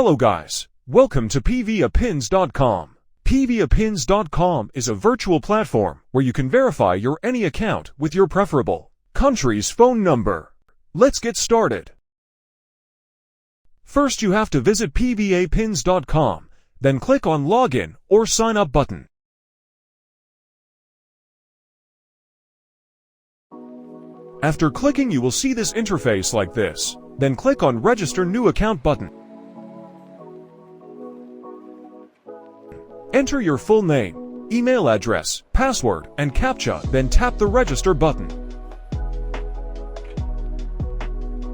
Hello guys, welcome to pviapins.com. pviapins.com is a virtual platform where you can verify your any account with your preferable country's phone number. Let's get started. First you have to visit pviapins.com, then click on Login or Sign Up button. After clicking you will see this interface like this, then click on Register New Account button. Enter your full name, email address, password, and CAPTCHA, then tap the Register button.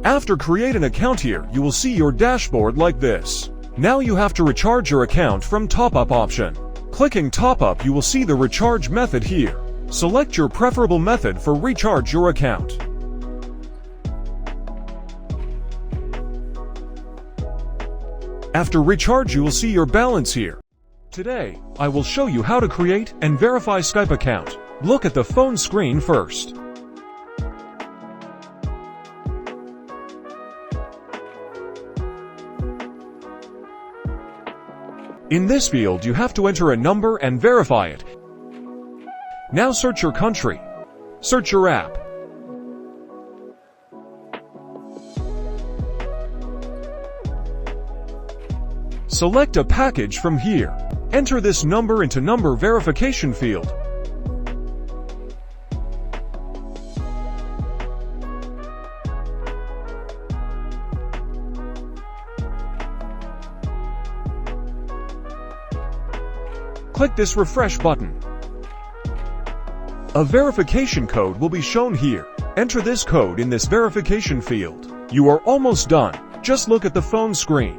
After create an account here, you will see your dashboard like this. Now you have to recharge your account from Top-Up option. Clicking Top-Up you will see the recharge method here. Select your preferable method for recharge your account. After recharge you will see your balance here. Today, I will show you how to create and verify Skype account. Look at the phone screen first. In this field you have to enter a number and verify it. Now search your country. Search your app. Select a package from here. Enter this number into number verification field. Click this refresh button. A verification code will be shown here. Enter this code in this verification field. You are almost done. Just look at the phone screen.